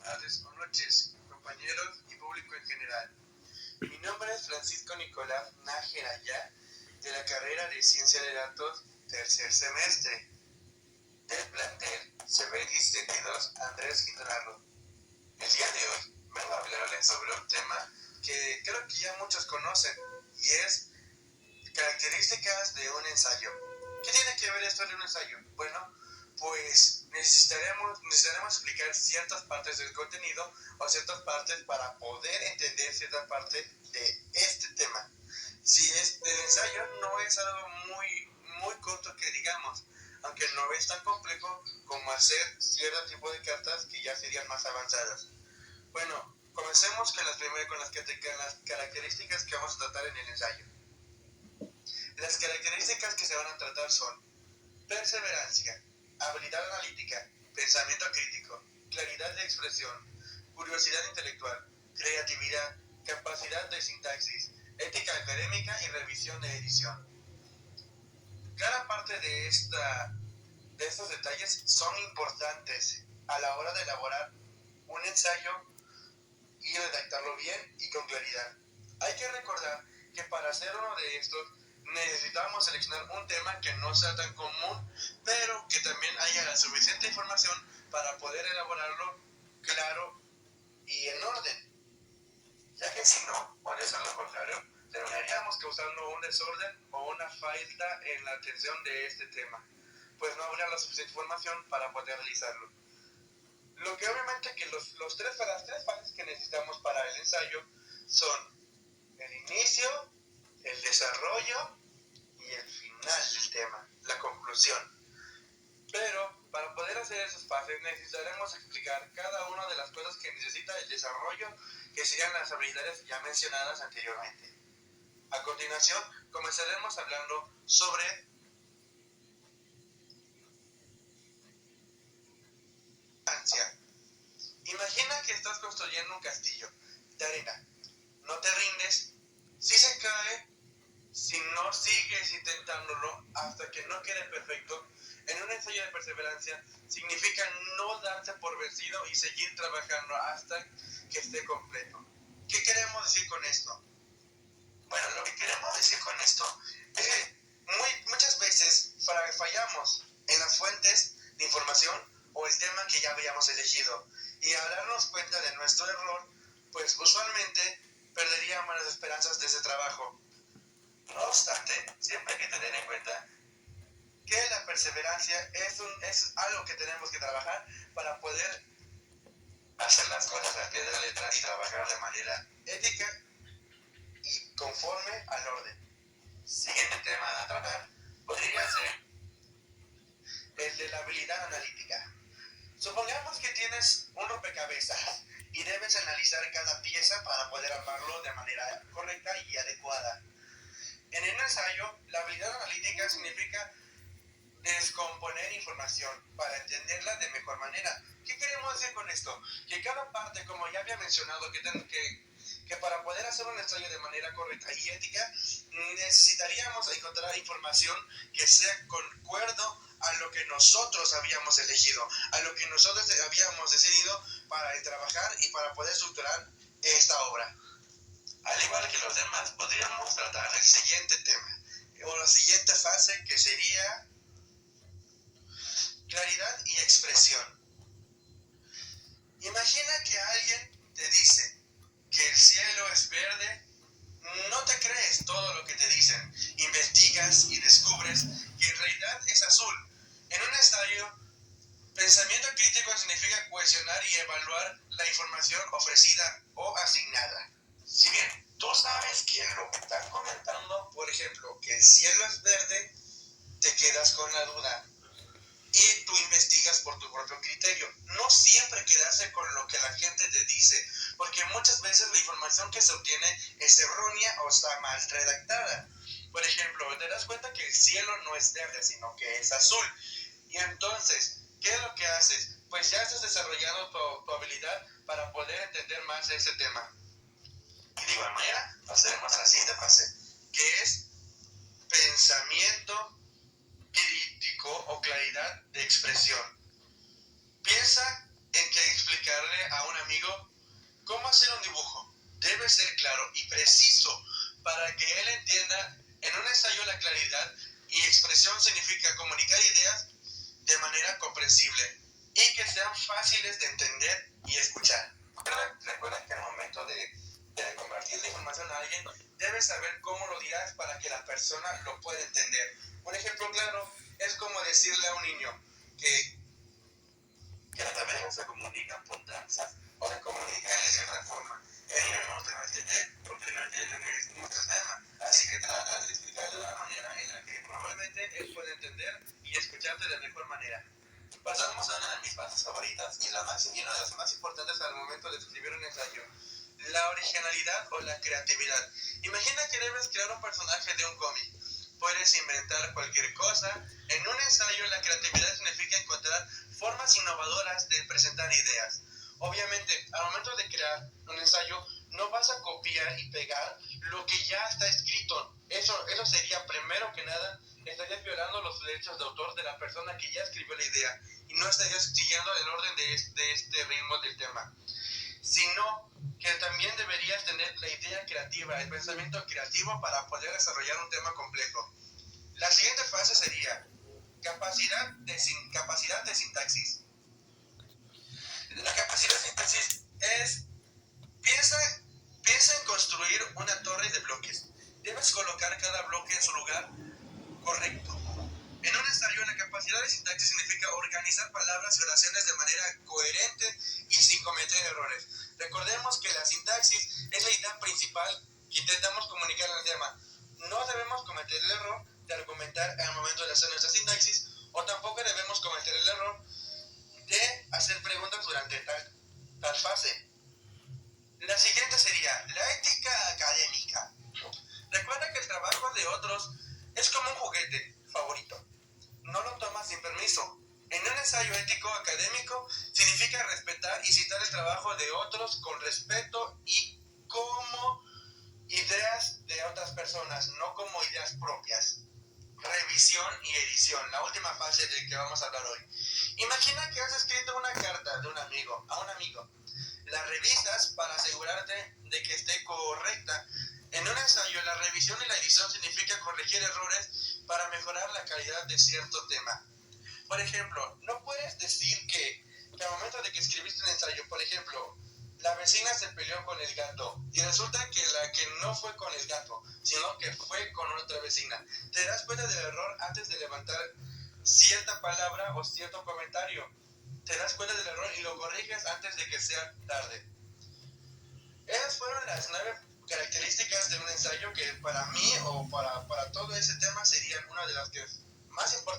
tardes o noches, compañeros y público en general. Mi nombre es Francisco Nicolás Nájera Ya, de la carrera de Ciencia de Datos, tercer semestre, del plantel CBX 32 Andrés Quintanarro. El día de hoy vengo a hablarles sobre un tema que creo que ya muchos conocen, y es características de un ensayo. ¿Qué tiene que ver esto de un ensayo? Bueno, pues necesitaremos explicar ciertas partes del contenido o ciertas partes para poder entender cierta parte de este tema. Si es el ensayo no es algo muy corto que digamos, aunque no es tan complejo como hacer cierto tipo de cartas que ya serían más avanzadas. Bueno, comencemos con las características que vamos a tratar en el ensayo. Las características que se van a tratar son perseverancia, habilidad analítica, pensamiento crítico, claridad de expresión, curiosidad intelectual, creatividad, capacidad de sintaxis, ética académica y revisión de edición. Cada parte de estos detalles son importantes a la hora de elaborar un ensayo y redactarlo bien y con claridad. Hay que recordar que para hacer uno de estos necesitamos seleccionar un tema que no sea tan común, pero que también haya la suficiente información para poder elaborarlo claro y en orden. Ya que si no, o de ser lo contrario, terminaríamos causando un desorden o una falta en la atención de este tema, pues no habría la suficiente información para poder realizarlo. Lo que obviamente que las tres fases que necesitamos para el ensayo son el inicio, el desarrollo y el final del tema, la conclusión. Pero para poder hacer esas fases necesitaremos explicar cada una de las cosas que necesita el desarrollo, que serían las habilidades ya mencionadas anteriormente. A continuación comenzaremos hablando sobre ansia. Imagina que estás construyendo un castillo de arena. No te rindes. Si se cae, si no sigues intentándolo hasta que no quede perfecto, en un ensayo de perseverancia significa no darse por vencido y seguir trabajando hasta que esté completo. ¿Qué queremos decir con esto? Bueno, lo que queremos decir con esto es que muchas veces fallamos en las fuentes de información o el tema que ya habíamos elegido, y al darnos cuenta de nuestro error, pues usualmente perderíamos las esperanzas de ese trabajo. No obstante, siempre hay que tener en cuenta que la perseverancia es algo que tenemos que trabajar para poder hacer las cosas al pie de la letra y trabajar de manera ética y conforme al orden. Siguiente tema a tratar podría ser el de la habilidad analítica. Supongamos que tienes un rompecabezas y debes analizar cada pieza para poder armarlo de manera correcta y adecuada. En el ensayo, la habilidad analítica significa descomponer información para entenderla de mejor manera. ¿Qué queremos decir con esto? Que cada parte, como ya había mencionado, que para poder hacer un ensayo de manera correcta y ética, necesitaríamos encontrar información que sea concuerdo a lo que nosotros habíamos elegido, a lo que nosotros habíamos decidido para trabajar y para poder estructurar esta obra. Al igual que los demás, podríamos tratar el siguiente tema, o la siguiente fase, que sería claridad y expresión. Imagina que alguien te dice que el cielo es verde. No te crees todo lo que te dicen. Investigas y descubres que en realidad es azul. En un ensayo, pensamiento crítico significa cuestionar y evaluar la información ofrecida o asignada. Si bien tú sabes que lo que están comentando, por ejemplo, que el cielo es verde, te quedas con la duda y tú investigas por tu propio criterio. No siempre quedarse con lo que la gente te dice, porque muchas veces la información que se obtiene es errónea o está mal redactada. Por ejemplo, te das cuenta que el cielo no es verde, sino que es azul. Y entonces, ¿qué es lo que haces? Pues ya estás desarrollando tu habilidad para poder entender más ese tema. Y de igual manera, pasaremos a la siguiente fase, que es pensamiento crítico o claridad de expresión. Piensa en que explicarle a un amigo cómo hacer un dibujo. Debe ser claro y preciso para que él entienda. En un ensayo la claridad y expresión significa comunicar ideas de manera comprensible y que sean fáciles de entender y escuchar. Recuerda que al momento de compartir la información a alguien, debes saber cómo lo dirás para que la persona lo pueda entender. Un ejemplo claro es como decirle a un niño que la tabela se comunica por danzas o de comunicarle de otra forma. El niño no te va a entender porque no entiende que es nuestro tema. Así que trata de explicarle de la manera en la que probablemente él puede entender y escucharte de mejor manera. Pasamos a una de mis partes favoritas y una de las más importantes al momento de escribir un ensayo: la originalidad o la creatividad. Imagina que debes crear un personaje de un cómic. Puedes inventar cualquier cosa. En un ensayo, la creatividad significa encontrar formas innovadoras de presentar ideas. Obviamente, al momento de crear un ensayo, no vas a copiar y pegar lo que ya está escrito. Eso sería, primero que nada, estarías violando los derechos de autor de la persona que ya escribió la idea y no estarías siguiendo el orden de este ritmo del tema, sino que también deberías tener la idea creativa, el pensamiento creativo para poder desarrollar un tema complejo. La siguiente fase sería capacidad de sintaxis. La capacidad de sintaxis es, piensa en construir una torre de bloques. Debes colocar cada bloque en su lugar correcto. En un ensayo, la capacidad de sintaxis significa organizar palabras y oraciones de manera coherente y sin cometer errores. Recordemos que la sintaxis es la idea principal que intentamos comunicar en el tema. No debemos cometer el error de argumentar al momento de hacer nuestra sintaxis, o tampoco debemos cometer el error de hacer preguntas durante tal fase. La siguiente sería la ética académica. Recuerda que el trabajo de otros es como un juguete favorito. No lo tomas sin permiso. En un ensayo ético académico significa respetar y citar el trabajo de otros con respeto y como ideas de otras personas, no como ideas propias. Revisión y edición, la última fase de que vamos a hablar hoy. Imagina que has escrito una carta de un amigo a un amigo. La revisas para asegurarte de que esté correcta. En un ensayo, la revisión y la edición significa corregir errores para mejorar la calidad de cierto tema. Por ejemplo, no puedes decir que al momento de que escribiste un ensayo, por ejemplo, la vecina se peleó con el gato y resulta que la que no fue con el gato, sino que fue con otra vecina. Te das cuenta del error antes de levantar cierta palabra o cierto comentario. Te das cuenta del error y lo corriges antes de que sea tarde. Esas fueron las 9 características de un ensayo que para mí o para todo ese tema serían una de las que más importantes